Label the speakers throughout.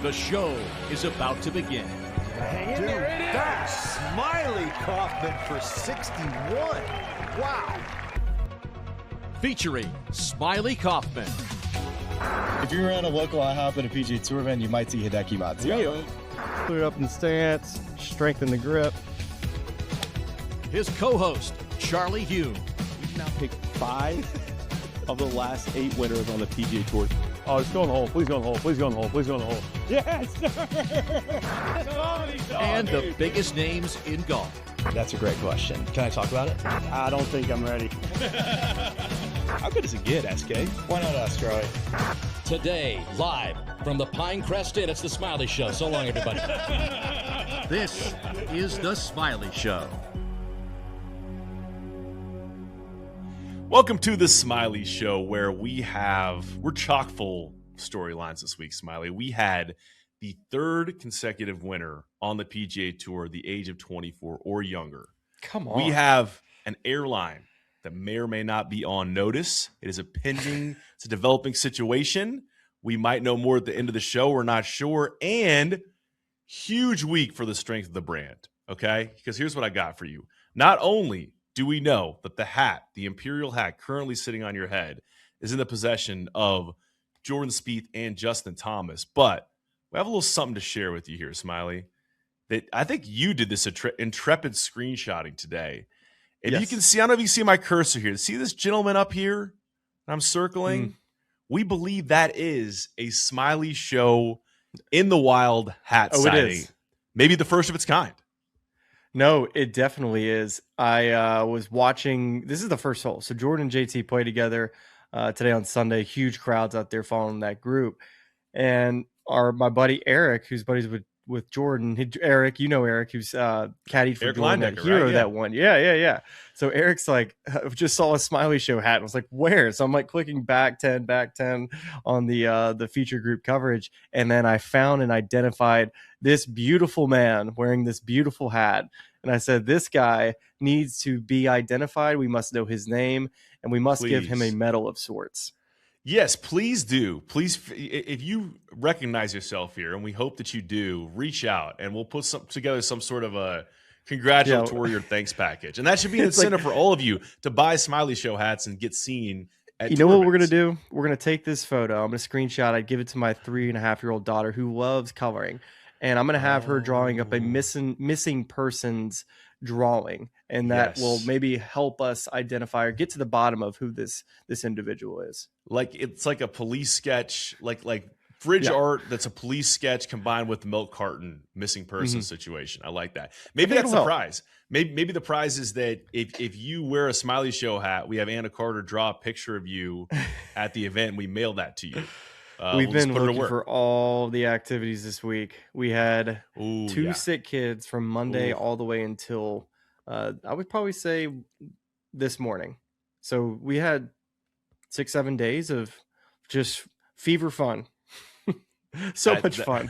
Speaker 1: The show is about to begin.
Speaker 2: Dude, that's Smylie Kaufman for 61. Wow.
Speaker 1: Featuring Smylie Kaufman.
Speaker 3: If you're at a local IHOP at a PGA Tour event, you might see Hideki Matsuyama.
Speaker 4: Clear up in the stance, strengthen the grip.
Speaker 1: His co-host, Charlie Hulme.
Speaker 5: We've now picked 5 of the last 8 winners on the PGA Tour.
Speaker 4: Oh, just go in the hole. Please go in the hole. Please go in the hole. Please go in the hole. Yes, sir!
Speaker 1: And the biggest names in golf.
Speaker 3: That's a great question. Can I talk about it?
Speaker 4: I don't think I'm ready.
Speaker 5: How good does it get, SK?
Speaker 3: Why not ask Charlie?
Speaker 6: Today, live from the Pinecrest Inn, it's the Smylie Show. So long, everybody.
Speaker 1: This is the Smylie Show.
Speaker 7: Welcome to the Smylie Show, where we're chock full storylines this week, Smylie. We had the 3rd consecutive winner on the PGA Tour, the age of 24 or younger.
Speaker 8: Come on.
Speaker 7: We have an airline that may or may not be on notice. It is it's a developing situation. We might know more at the end of the show. We're not sure. And huge week for the strength of the brand, okay? Because here's what I got for you. Not only do we know that the Imperial hat currently sitting on your head is in the possession of Jordan Spieth and Justin Thomas, but we have a little something to share with you here, Smylie, that I think you did this intrepid screenshotting today. If you can see, I don't know if you can see my cursor here. See this gentleman up here I'm circling? We believe that is a Smylie Show in the wild hat sighting.
Speaker 8: It is.
Speaker 7: Maybe the first of its kind.
Speaker 8: No, it definitely is. I was watching. This is the first hole. So Jordan and JT play together today on Sunday. Huge crowds out there following that group. And my buddy Eric, who's buddies with Jordan. Eric, you know Eric, who's caddied for
Speaker 7: Eric
Speaker 8: Jordan at
Speaker 7: Linedecker,
Speaker 8: Hero
Speaker 7: right? Yeah.
Speaker 8: that one. Yeah. So Eric's like, just saw a Smylie Show hat and was like, where? So I'm like clicking back 10 on the feature group coverage. And then I found and identified this beautiful man wearing this beautiful hat. And I said, this guy needs to be identified. We must know his name and we must give him a medal of sorts.
Speaker 7: Yes, please do. Please, if you recognize yourself here, and we hope that you do, reach out and we'll put together some sort of a congratulatory or thanks package. And that should be an incentive for all of you to buy Smylie Show hats and get seen at
Speaker 8: You know what we're
Speaker 7: tournaments.
Speaker 8: going to do? We're going to take this photo. I'm going to screenshot. I'd give it to my 3.5-year-old daughter who loves coloring. And I'm going to have her drawing up a missing persons drawing. And that will maybe help us identify or get to the bottom of who this individual is.
Speaker 7: Like it's like a police sketch, like fridge art that's a police sketch combined with the milk carton missing person situation. I like that. Maybe that's the prize. Maybe the prize is that if you wear a Smylie Show hat, we have Anna Carter draw a picture of you at the event and we mail that to you.
Speaker 8: We've been looking for all the activities this week. We had 2 sick kids from Monday all the way until I would probably say this morning. So we had 6-7 days of just fever fun. So much fun.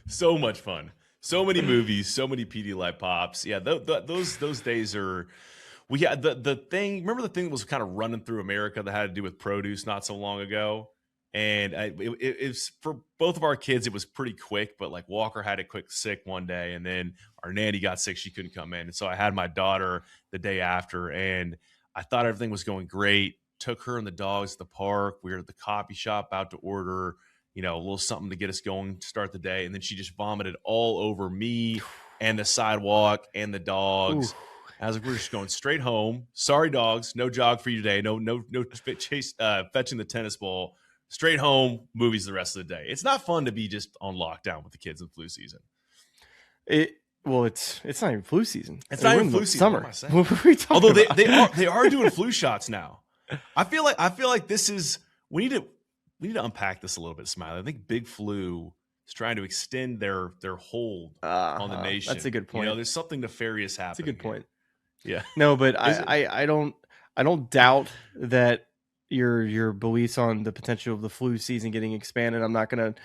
Speaker 7: So much fun. So many movies, so many PD Live pops. Yeah, those days are. We had the thing. Remember the thing that was kind of running through America that had to do with produce not so long ago. And it's for both of our kids, it was pretty quick, but like Walker had a quick sick one day and then our nanny got sick. She couldn't come in. And so I had my daughter the day after and I thought everything was going great. Took her and the dogs to the park. We were at the coffee shop about to order, a little something to get us going to start the day. And then she just vomited all over me and the sidewalk and the dogs. I was like, we're just going straight home. Sorry, dogs. No jog for you today. No chase, fetching the tennis ball. Straight home, movies the rest of the day. It's not fun to be just on lockdown with the kids in flu season.
Speaker 8: It's not even flu season.
Speaker 7: It's not even flu season.
Speaker 8: Summer.
Speaker 7: What am I saying?
Speaker 8: What are we talking
Speaker 7: Although
Speaker 8: about?
Speaker 7: they are doing flu shots now. I feel like this is we need to unpack this a little bit, Smylie. I think Big Flu is trying to extend their hold on the nation.
Speaker 8: That's a good point.
Speaker 7: There's something nefarious happening.
Speaker 8: That's a good point.
Speaker 7: Here. Yeah.
Speaker 8: No, but I don't doubt that your beliefs on the potential of the flu season getting expanded. I'm not going to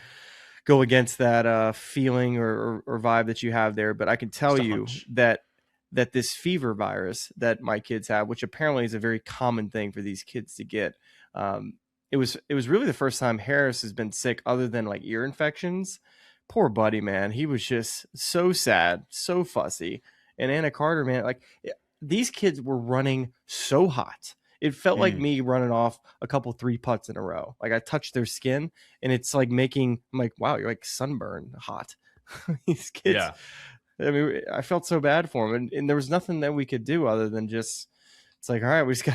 Speaker 8: go against that feeling or vibe that you have there, but I can tell you that this fever virus that my kids have, which apparently is a very common thing for these kids to get, it was really the first time Harris has been sick other than like ear infections. Poor buddy, man. He was just so sad, so fussy. And Anna Carter, man, like these kids were running so hot. It felt like me running off a couple 3 putts in a row. Like I touched their skin and it's like I'm like, wow, you're like sunburned hot. These kids. Yeah. I mean, I felt so bad for them, and there was nothing that we could do other than just, it's like, all right, we just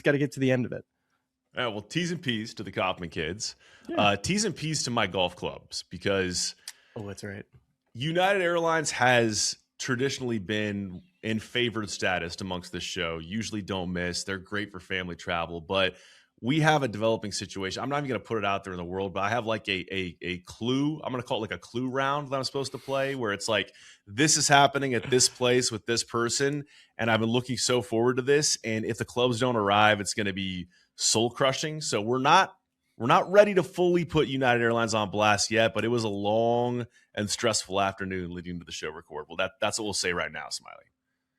Speaker 8: gotta get to the end of it.
Speaker 7: All right, well, T's and P's to the Kaufman kids. Yeah. T's and P's to my golf clubs, because
Speaker 8: that's right.
Speaker 7: United Airlines has traditionally been in favored status amongst this show. Usually don't miss. They're great for family travel, but we have a developing situation. I'm not even going to put it out there in the world, but I have like a clue. I'm going to call it like a clue round that I'm supposed to play, where it's like, this is happening at this place with this person, and I've been looking so forward to this. And if the clubs don't arrive, it's going to be soul crushing. So we're not ready to fully put United Airlines on blast yet, but it was a long and stressful afternoon leading to the show record. Well, that's what we'll say right now, Smylie.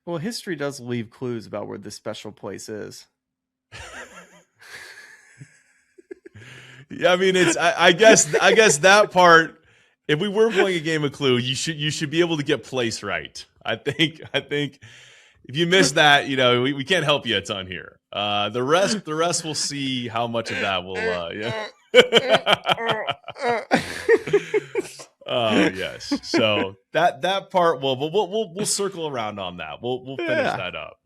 Speaker 8: Well, history does leave clues about where this special place is.
Speaker 7: Yeah, I mean, I guess that part, if we were playing a game of Clue, you should be able to get place right. I think if you miss that, we can't help you a ton here. The rest we'll see how much of that will yes. So that part we'll circle around on that. We'll finish that up.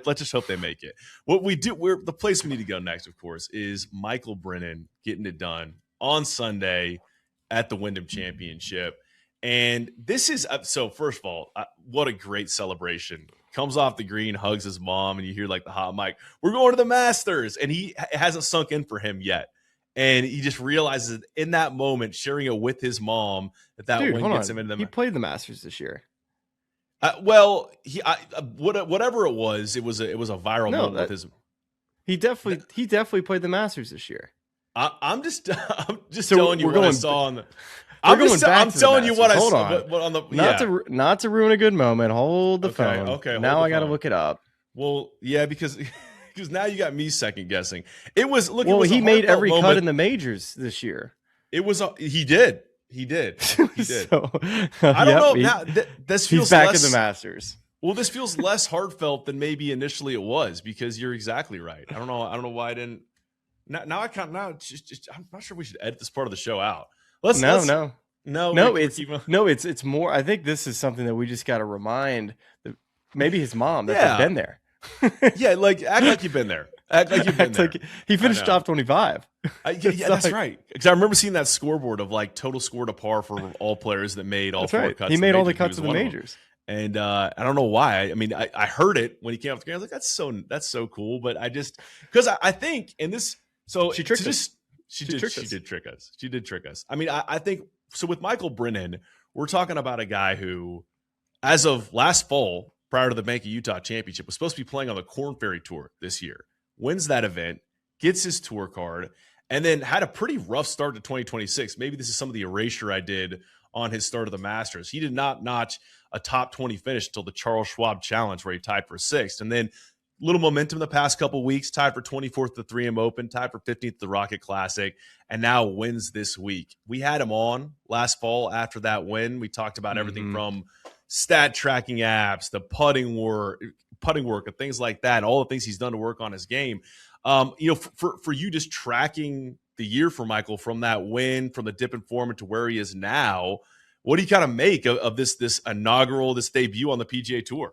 Speaker 7: Let's just hope they make it. What we do, the place we need to go next, of course, is Michael Brennan getting it done on Sunday at the Wyndham Championship. And this is, so first of all, what a great celebration. Comes off the green, hugs his mom, and you hear like the hot mic, "We're going to the Masters." And it hasn't sunk in for him yet. And he just realizes in that moment, sharing it with his mom, that win gets him into the.
Speaker 8: He played the Masters this year.
Speaker 7: Whatever it was a viral moment with his.
Speaker 8: He definitely played the Masters this year.
Speaker 7: I'm just telling you what I saw on the.
Speaker 8: I'm
Speaker 7: telling you what I saw on the.
Speaker 8: Not to ruin a good moment. Hold the phone.
Speaker 7: Okay.
Speaker 8: Now I got to look it up.
Speaker 7: Well, yeah, because now you got me second guessing. It was
Speaker 8: he made every cut in the majors this year.
Speaker 7: He did.
Speaker 8: So,
Speaker 7: I don't know. Now this feels
Speaker 8: he's back in the Masters.
Speaker 7: Well, this feels less heartfelt than maybe initially it was, because you're exactly right. I don't know why I didn't. Now I can't. Now I'm not sure we should edit this part of the show out. It's more. I think this is something that we just got to remind maybe his mom that they've been there. Yeah, like act like you've been there. Act like you've been there.
Speaker 8: Like he finished top 25.
Speaker 7: That's right. Because I remember seeing that scoreboard of like total score to par for all players that made all four cuts.
Speaker 8: He made all the cuts in the majors.
Speaker 7: And I don't know why. I mean, I heard it when he came off the ground. I was like, that's so cool. But because I think in this, so
Speaker 8: she tricked us.
Speaker 7: She did trick us. She did trick us. I mean, I think so. With Michael Brennan, we're talking about a guy who, as of last fall, prior to the Bank of Utah Championship, was supposed to be playing on the Korn Ferry Tour this year. Wins that event, gets his tour card, and then had a pretty rough start to 2026. Maybe this is some of the erasure I did on his start of the Masters. He did not notch a top 20 finish until the Charles Schwab Challenge, where he tied for 6th. And then little momentum the past couple weeks, tied for 24th at the 3M Open, tied for 15th at the Rocket Classic, and now wins this week. We had him on last fall after that win. We talked about everything from stat tracking apps, the putting work, and things like that, and all the things he's done to work on his game. For you just tracking the year for Michael from that win, from the dip in form to where he is now, what do you kind of make of this debut on the PGA Tour?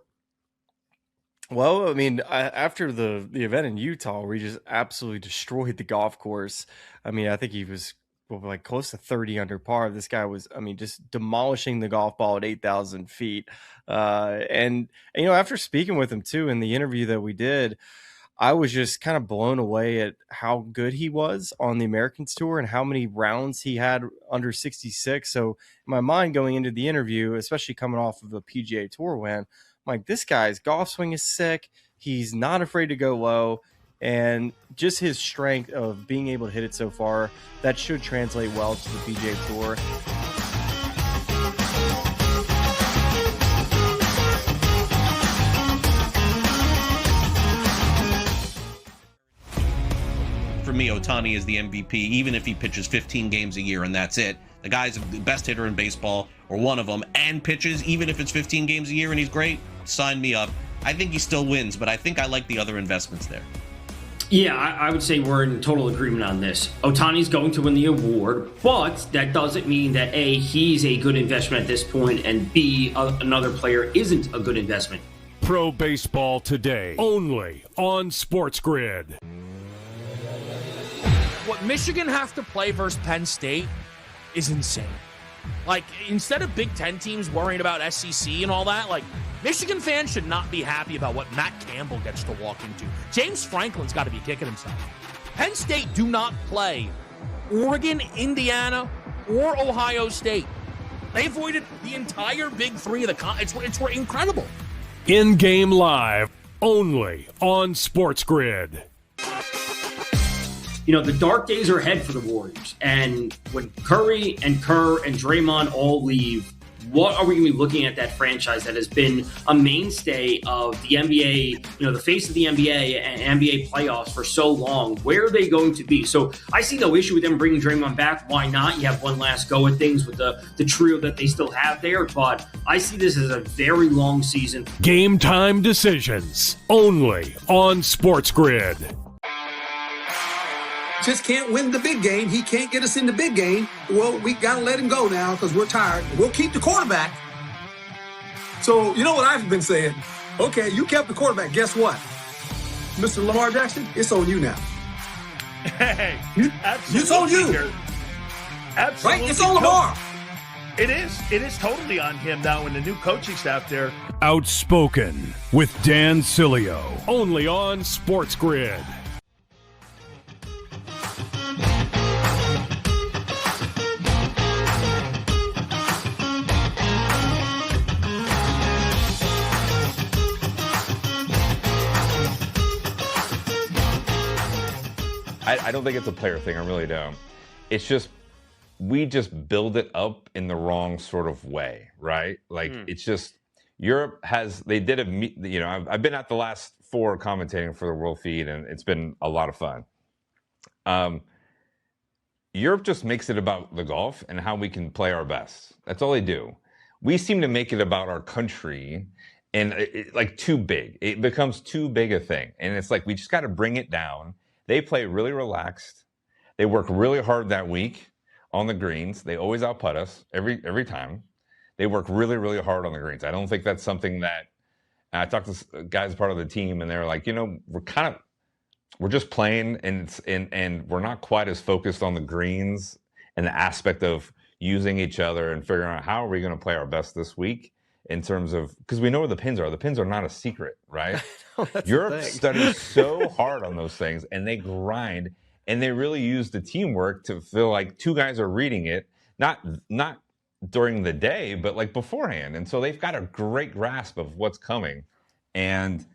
Speaker 8: Well, I mean, after the event in Utah, where he just absolutely destroyed the golf course. I mean, I think he was like close to 30 under par. This guy was, I mean, just demolishing the golf ball at 8,000 feet. And after speaking with him too, in the interview that we did, I was just kind of blown away at how good he was on the Americans Tour and how many rounds he had under 66. So in my mind going into the interview, especially coming off of a PGA Tour win, I'm like, this guy's golf swing is sick. He's not afraid to go low. And just his strength of being able to hit it so far, that should translate well to the PGA Tour.
Speaker 9: for me, Ohtani is the MVP, even if he pitches 15 games a year and that's it. The guy's the best hitter in baseball, or one of them, and pitches, even if it's 15 games a year and he's great, sign me up. I think he still wins, but I think I like the other investments there.
Speaker 10: Yeah, I would say we're in total agreement on this. Ohtani's going to win the award, but that doesn't mean that A, he's a good investment at this point, and B, another player isn't a good investment.
Speaker 11: Pro Baseball Today, only on SportsGrid.
Speaker 12: What Michigan have to play versus Penn State is insane. Like, instead of Big Ten teams worrying about SEC and all that, like, Michigan fans should not be happy about what Matt Campbell gets to walk into. James Franklin's got to be kicking himself. Penn State do not play Oregon, Indiana, or Ohio State. They avoided the entire Big Three of the it's incredible.
Speaker 11: In-game live, only on SportsGrid.
Speaker 10: You know, the dark days are ahead for the Warriors. And when Curry and Kerr and Draymond all leave, what are we going to be looking at that franchise that has been a mainstay of the NBA, you know, the face of the NBA and NBA playoffs for so long? Where are they going to be? So I see no issue with them bringing Draymond back. Why not? You have one last go at things with the trio that they still have there. But I see this as a very long season.
Speaker 11: Game time decisions, only on SportsGrid.
Speaker 13: Just can't win the big game. He can't get us in the big game. Well, we got to let him go now because we're tired. We'll keep the quarterback. So, you know what I've been saying? Okay, you kept the quarterback. Guess what? Mr. Lamar Jackson, it's on you now.
Speaker 2: Hey, absolutely.
Speaker 13: It's on you.
Speaker 2: Absolutely.
Speaker 13: Right? It's on Lamar.
Speaker 2: It is. It is totally on him now and the new coaching staff there.
Speaker 11: Outspoken with Dan Cilio, only on SportsGrid.
Speaker 14: I don't think it's a player thing. I really don't. It's just, we just build it up in the wrong sort of way, right? Like, it's just, Europe has, they did you know, I've been at the last 4 commentating for the World Feed, and it's been a lot of fun. Europe just makes it about the golf and how we can play our best. That's all they do. We seem to make it about our country, and like too big. It becomes too big a thing. And it's like, we just got to bring it down. They play really relaxed. They work really hard that week on the greens. They always outputt us every time. They work really, really hard on the greens. I don't think that's something that, I talked to guys part of the team, and they're like, you know, we're just playing, and we're not quite as focused on the greens and the aspect of using each other and figuring out how are we going to play our best this week in terms of, because we know where the pins are. The pins are not a secret, right? Europe studies so hard on those things, and they grind, and they really use the teamwork to feel like 2 guys are reading it, not during the day, but like beforehand. And so they've got a great grasp of what's coming, and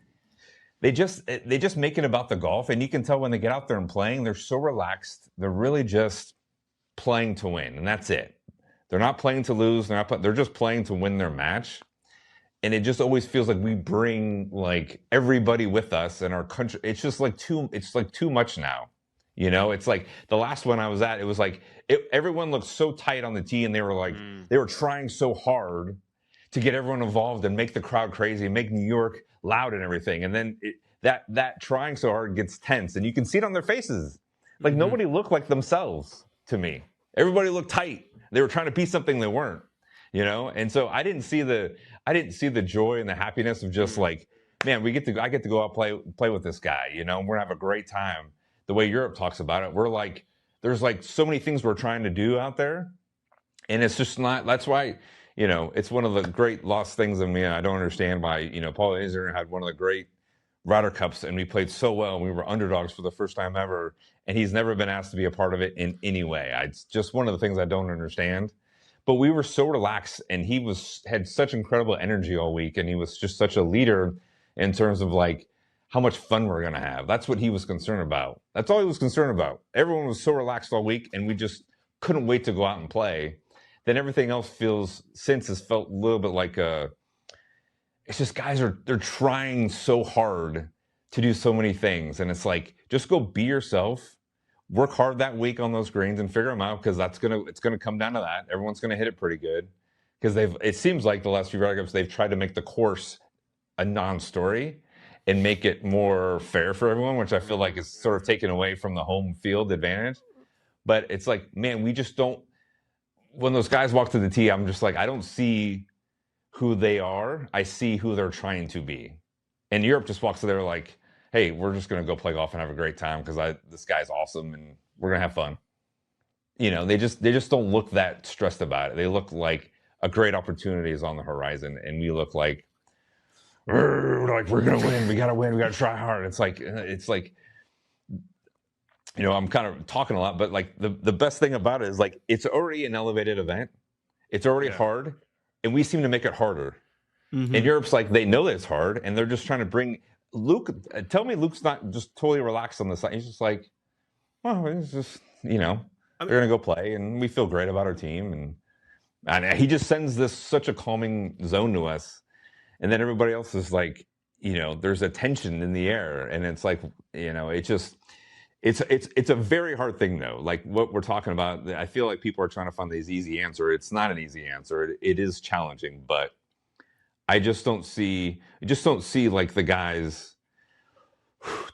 Speaker 14: they just make it about the golf. And you can tell when they get out there and playing, they're so relaxed. They're really just playing to win, and that's it. They're not playing to lose. They're just playing to win their match. And it just always feels like we bring like everybody with us in our country. It's just like too much now. You know, it's like the last one I was at, it was like everyone looked so tight on the tee, and they were like, they were trying so hard to get everyone involved and make the crowd crazy and make New York loud and everything. And then that trying so hard gets tense, and you can see it on their faces. Like nobody looked like themselves to me. Everybody looked tight. They were trying to be something they weren't, you know? And so I didn't see the joy and the happiness of just like, man, I get to go out play with this guy, you know, and we're gonna have a great time. The way Europe talks about it, we're like, there's like so many things we're trying to do out there, and it's just not. That's why, you know, it's one of the great lost things in me. I don't understand why, you know, Paul Isner had one of the great Ryder Cups, and we played so well, and we were underdogs for the first time ever, and he's never been asked to be a part of it in any way. It's just one of the things I don't understand. But we were so relaxed, and he had such incredible energy all week, and he was just such a leader in terms of like how much fun we're going to have. That's what he was concerned about. That's all he was concerned about. Everyone was so relaxed all week, and we just couldn't wait to go out and play. Then everything else has felt a little bit like it's just they're trying so hard to do so many things. And it's like, just go be yourself, work hard that week on those greens and figure them out, because it's gonna come down to that. Everyone's gonna hit it pretty good, because it seems like the last few Ryder Cups they've tried to make the course a non-story and make it more fair for everyone, which I feel like is sort of taken away from the home field advantage. But it's like, man, we just don't. When those guys walk to the tee, I'm just like, I don't see who they are. I see who they're trying to be. And Europe just walks to there like, hey, we're just going to go play golf and have a great time because this guy's awesome and we're going to have fun. They just don't look that stressed about it. They look like a great opportunity is on the horizon, and we look like we're going to win. We got to win. We got to try hard. It's like I'm kind of talking a lot, but like the best thing about it is like it's already an elevated event. It's already hard, and we seem to make it harder. Mm-hmm. And Europe's like, they know that it's hard, and they're just trying to bring Luke. Tell me Luke's not just totally relaxed on this side. He's just like, well, it's just, they're going to go play, and we feel great about our team. And he just sends such a calming zone to us. And then everybody else is like, there's a tension in the air. And it's like, it's a very hard thing though. Like what we're talking about, I feel like people are trying to find this easy answer. It's not an easy answer. It is challenging, but I just don't see like the guys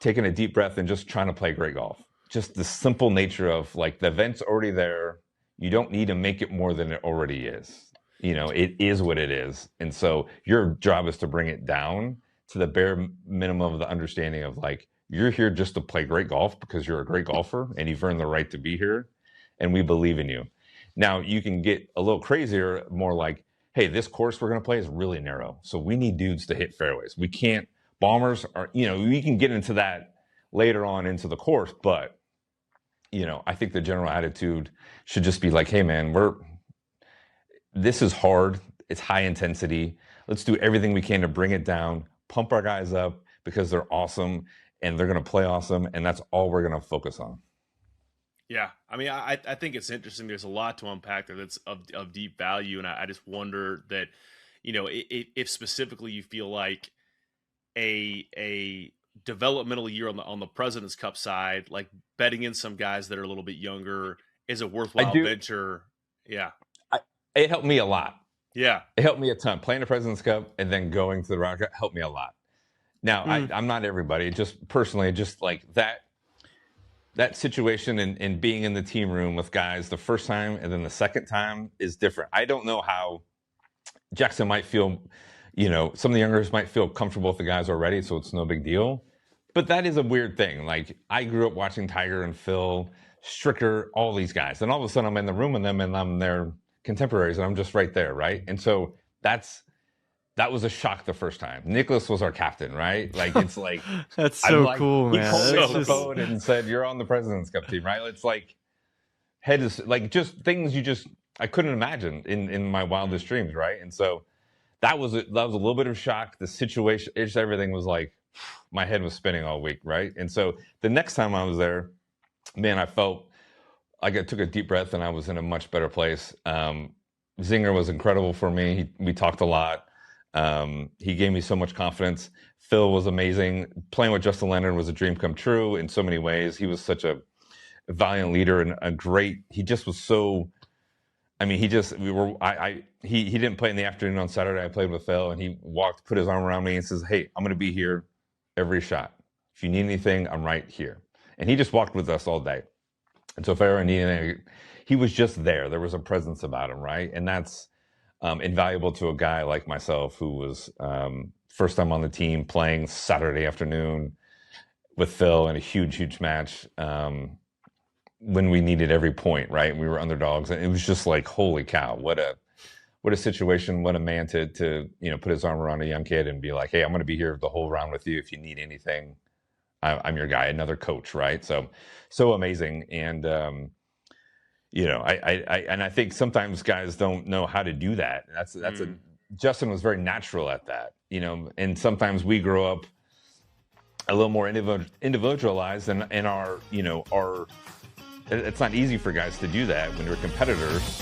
Speaker 14: taking a deep breath and just trying to play great golf. Just the simple nature of like the event's already there. You don't need to make it more than it already is. It is what it is. And so your job is to bring it down to the bare minimum of the understanding of like, you're here just to play great golf because you're a great golfer and you've earned the right to be here. And we believe in you. Now you can get a little crazier, more like, hey, this course we're going to play is really narrow. So we need dudes to hit fairways. We can't, bombers are, we can get into that later on into the course, but I think the general attitude should just be like, hey man, this is hard. It's high intensity. Let's do everything we can to bring it down, pump our guys up because they're awesome and they're going to play awesome. And that's all we're going to focus on.
Speaker 7: Yeah. I mean, I think it's interesting. There's a lot to unpack there that's of deep value. And I just wonder that, if specifically you feel like a developmental year on the President's Cup side, like betting in some guys that are a little bit younger is a worthwhile venture. Yeah.
Speaker 14: It helped me a lot.
Speaker 7: Yeah.
Speaker 14: It helped me a ton. Playing the President's Cup and then going to the Ryder Cup helped me a lot. Now, I'm not everybody. Just personally, just like that situation and being in the team room with guys the first time and then the second time is different. I don't know how Jackson might feel, some of the youngers might feel comfortable with the guys already, so it's no big deal. But that is a weird thing. Like, I grew up watching Tiger and Phil, Stricker, all these guys. And all of a sudden I'm in the room with them and I'm their contemporaries and I'm just right there, right? And so that was a shock the first time. Nicholas was our captain, right? Like, it's like
Speaker 8: that's so cool, man.
Speaker 14: He called me on the phone and said, "You're on the President's Cup team," right? It's like just things I couldn't imagine in my wildest dreams, right? And so that was a little bit of a shock. The situation, everything was like, my head was spinning all week, right? And so the next time I was there, man, I felt like I took a deep breath and I was in a much better place. Zinger was incredible for me. We talked a lot. He gave me so much confidence. Phil was amazing. Playing with Justin Leonard was a dream come true in so many ways. He was such a valiant leader and he just was so, I mean, he didn't play in the afternoon on Saturday. I played with Phil and he put his arm around me and says, "Hey, I'm going to be here every shot. If you need anything, I'm right here." And he just walked with us all day. And so if I ever need anything, he was just there. There was a presence about him, right? And that's invaluable to a guy like myself who was first time on the team playing Saturday afternoon with Phil in a huge match when we needed every point, right? We were underdogs. And it was just like, holy cow, what a situation, what a man to put his arm around a young kid and be like, "Hey, I'm going to be here the whole round with you. If you need anything, I'm your guy." Another coach, right? So amazing. And, I think sometimes guys don't know how to do that. Justin was very natural at that, and sometimes we grow up a little more individualized and it's not easy for guys to do that when you're competitors.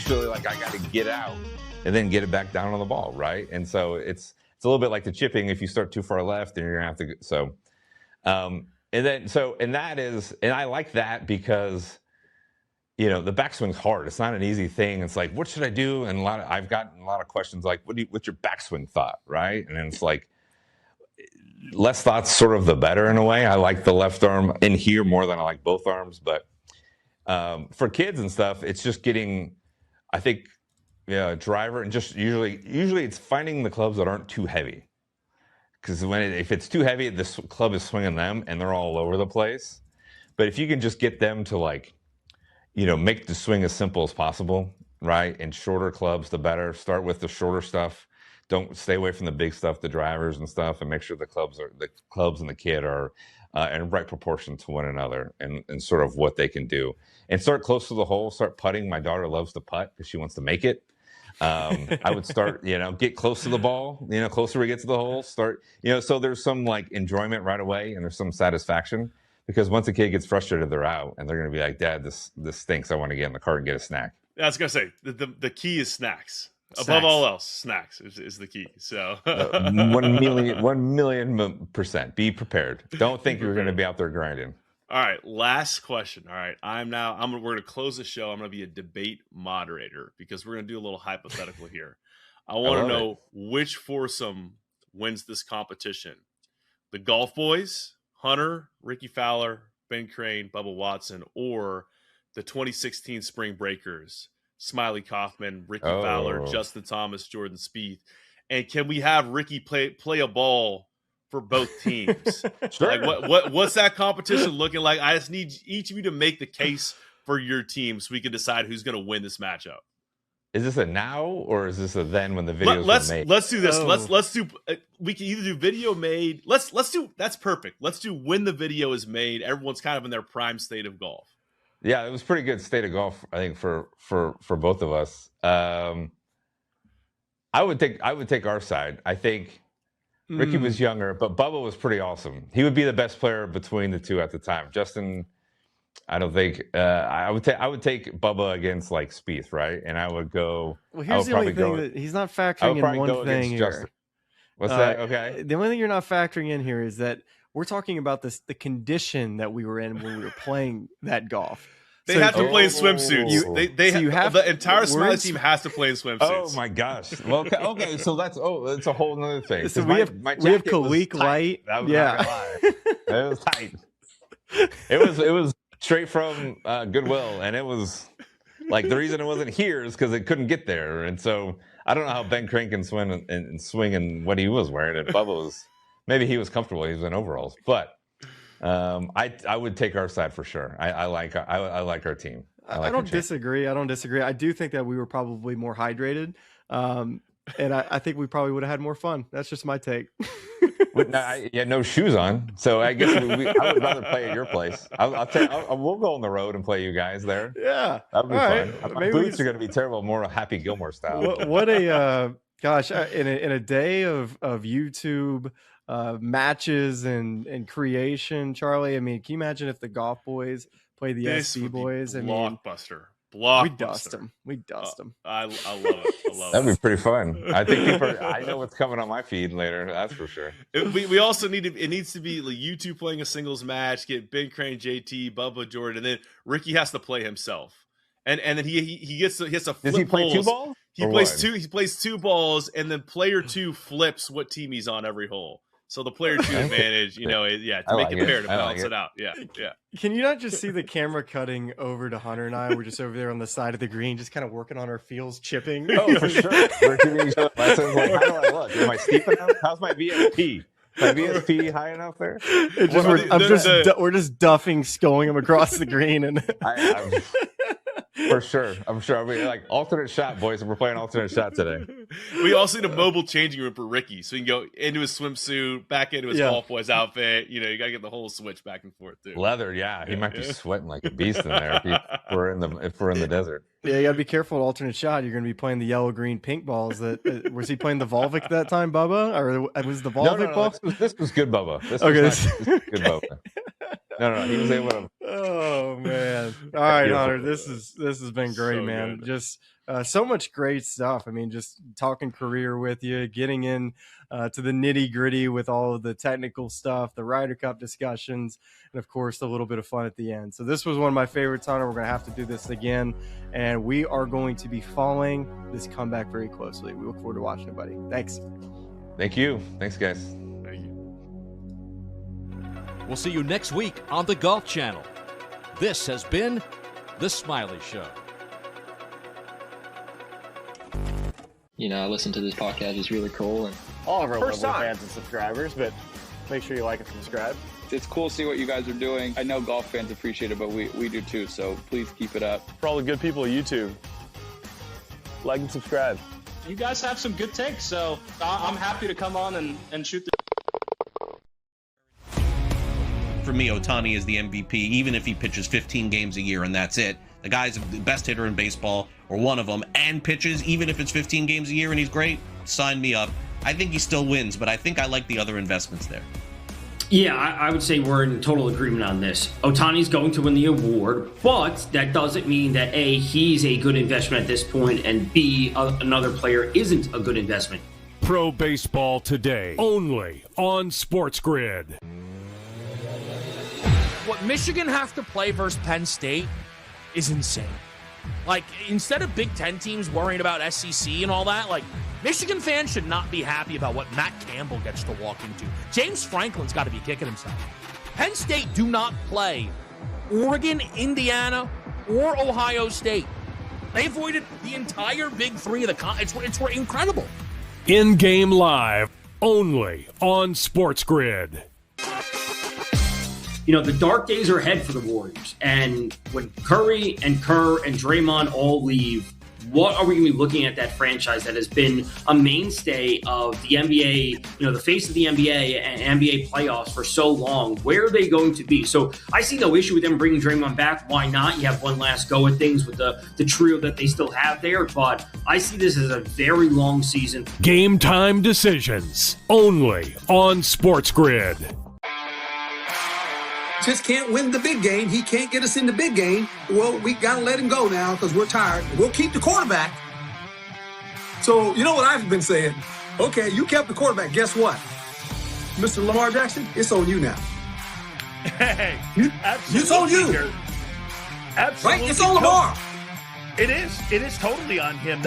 Speaker 14: eventually, like, I got to get out and then get it back down on the ball, right? And so it's a little bit like the chipping. If you start too far left, then you're gonna have to. So, and I like that because, you know, the backswing's hard. It's not an easy thing. It's like, what should I do? And I've gotten a lot of questions like, what's your backswing thought, right? And then it's like, less thoughts sort of the better in a way. I like the left arm in here more than I like both arms, but for kids and stuff, it's just getting, I think, driver, and just usually it's finding the clubs that aren't too heavy. Because if it's too heavy, this club is swinging them and they're all over the place. But if you can just get them to, like, you know, make the swing as simple as possible, right? And shorter clubs, the better. Start with the shorter stuff. Don't stay away from the big stuff, the drivers and stuff, and make sure the clubs and the kid are in right proportion to one another and sort of what they can do. And start close to the hole. Start putting. My daughter loves to putt because she wants to make it. I would start, get close to the ball, closer we get to the hole, start, so there's some like enjoyment right away and there's some satisfaction, because once a kid gets frustrated, they're out and they're going to be like, Dad, this stinks. I want to get in the car and get a snack.
Speaker 7: Yeah, I was going to say the key is snacks. Above all else, snacks is the key. So
Speaker 14: 1 million percent be prepared. Don't think you're going to be out there grinding.
Speaker 7: All right, last question. All right, we're going to close the show. I'm going to be a debate moderator because we're going to do a little hypothetical here. I want to know which foursome wins this competition. The Golf Boys, Hunter, Ricky Fowler, Ben Crane, Bubba Watson, or the 2016 Spring Breakers, Smylie Kaufman, Ricky Fowler, Justin Thomas, Jordan Spieth. And can we have Ricky play a ball for both teams?
Speaker 14: Sure.
Speaker 7: Like what's that competition looking like? I just need each of you to make the case for your team so we can decide who's going to win this matchup.
Speaker 14: Is this a now or is this a then when the videos are made?
Speaker 7: Let's do this. Let's do. We can either do video made. Let's do. That's perfect. Let's do when the video is made. Everyone's kind of in their prime state of golf.
Speaker 14: Yeah, it was pretty good state of golf, I think, for both of us. I would take our side. I think Ricky was younger, but Bubba was pretty awesome. He would be the best player between the two at the time. Justin, I don't think I would take Bubba against like Spieth, right? And I would go.
Speaker 8: Well, here's the only thing that he's not factoring in one thing here.
Speaker 14: Justin. What's that? Okay.
Speaker 8: The only thing you're not factoring in here is that we're talking about the condition that we were in when we were playing that golf.
Speaker 7: They have to play in swimsuits. The entire Smylie team has to play in swimsuits.
Speaker 14: Oh my gosh! Well, okay, so that's a whole other thing.
Speaker 8: So we have Kalik Light.
Speaker 14: Yeah, it was tight. It was straight from Goodwill, and it was like the reason it wasn't here is because it couldn't get there, and so I don't know how Ben Crane can swim and swing in what he was wearing. And Bubba was maybe he was comfortable. He was in overalls, but. I would take our side for sure. I like our team.
Speaker 8: I don't disagree. I do think that we were probably more hydrated, and I think we probably would have had more fun. That's just my take.
Speaker 14: No shoes on, so I guess I would rather play at your place. We'll go on the road and play you guys there.
Speaker 8: Yeah,
Speaker 14: that'd be fun. Right. My boots are going to be terrible, more Happy Gilmore style.
Speaker 8: What a gosh! In a day of YouTube. Matches and creation, Charlie. I mean, can you imagine if the Golf Boys play the SC Boys?
Speaker 7: Blockbuster.
Speaker 8: We dust them.
Speaker 7: I love it.
Speaker 14: That'd be pretty fun. I think I know what's coming on my feed later. That's for sure.
Speaker 7: We also it needs to be like you two playing a singles match. Get Ben Crane, JT, Bubba, Jordan, and then Ricky has to play himself. And then he has to flip.
Speaker 14: Does he play 2 balls?
Speaker 7: He plays 2 balls, and then player 2 flips what team he's on every hole. So the player 2 advantage, to make it fair to balance it out. Yeah.
Speaker 8: Can you not just see the camera cutting over to Hunter and I? We're just over there on the side of the green, just kind of working on our feels, chipping.
Speaker 14: Oh, for sure. We're giving each other lessons. Like, how do I look? Am I steep enough? How's my VSP? Is my VSP high enough there?
Speaker 8: We're just duffing, sculling him across the green, and
Speaker 14: for sure. I'm sure. I mean, like alternate shot, boys. We're playing alternate shot today.
Speaker 7: We also need a mobile changing room for Ricky, so he can go into his swimsuit, back into his Golf Boys outfit. You got to get the whole switch back and forth too.
Speaker 14: Leather, yeah. He might be sweating like a beast in there if we're in the desert.
Speaker 8: Yeah, you got to be careful. Alternate shot. You're going to be playing the yellow, green, pink balls. Was he playing the Volvic that time, Bubba, or was the Volvic ball?
Speaker 14: This was good, Bubba. This was good, Bubba. No, he was able to.
Speaker 8: Oh man! All right,
Speaker 14: Yeah.
Speaker 8: Hunter, this has been great,
Speaker 7: So
Speaker 8: man.
Speaker 7: good.
Speaker 8: Just so much great stuff. I mean, just talking career with you, getting in to the nitty gritty with all of the technical stuff, the Ryder Cup discussions, and of course a little bit of fun at the end. So this was one of my favorites, Hunter. We're gonna have to do this again, and we are going to be following this comeback very closely. We look forward to watching it, buddy. Thanks.
Speaker 14: Thank you. Thanks, guys.
Speaker 7: Thank you.
Speaker 1: We'll see you next week on the Golf Channel. This has been The Smylie Show.
Speaker 15: You know, I listen to this podcast. It's really cool. And
Speaker 4: All of our
Speaker 15: First
Speaker 4: lovely
Speaker 15: time.
Speaker 4: fans and subscribers, but make sure you like and subscribe.
Speaker 16: It's cool to see what you guys are doing. I know golf fans appreciate it, but we do too, so please keep it up.
Speaker 4: For all the good people at YouTube, like and subscribe.
Speaker 17: You guys have some good takes, so I'm happy to come on and shoot the.
Speaker 9: For me, Ohtani is the MVP, even if he pitches 15 games a year and that's it. The guy's the best hitter in baseball, or one of them, and pitches, even if it's 15 games a year and he's great, sign me up. I think he still wins, but I think I like the other investments there.
Speaker 10: Yeah, I would say we're in total agreement on this. Ohtani's going to win the award, but that doesn't mean that A, he's a good investment at this point, and B, another player isn't a good investment.
Speaker 11: Pro Baseball Today, only on SportsGrid.
Speaker 12: What Michigan have to play versus Penn State is insane. Like, instead of Big Ten teams worrying about SEC and all that, like, Michigan fans should not be happy about what Matt Campbell gets to walk into. James Franklin's got to be kicking himself. Penn State do not play Oregon, Indiana, or Ohio State. They avoided the entire Big Three of the it's incredible.
Speaker 11: In-game live, only on SportsGrid.
Speaker 10: You know, the dark days are ahead for the Warriors. And when Curry and Kerr and Draymond all leave, what are we going to be looking at that franchise that has been a mainstay of the NBA, you know, the face of the NBA and NBA playoffs for so long? Where are they going to be? So I see no issue with them bringing Draymond back. Why not? You have one last go at things with the trio that they still have there. But I see this as a very long season.
Speaker 11: Game time decisions, only on SportsGrid.
Speaker 13: Just can't win the big game. He can't get us in the big game. Well, we got to let him go now because we're tired. We'll keep the quarterback. So, you know what I've been saying? Okay, you kept the quarterback. Guess what? Mr. Lamar Jackson, it's on you now.
Speaker 2: Hey, absolutely.
Speaker 13: It's on you.
Speaker 2: Absolutely.
Speaker 13: Right? It's on Lamar.
Speaker 2: It is. It is totally on him.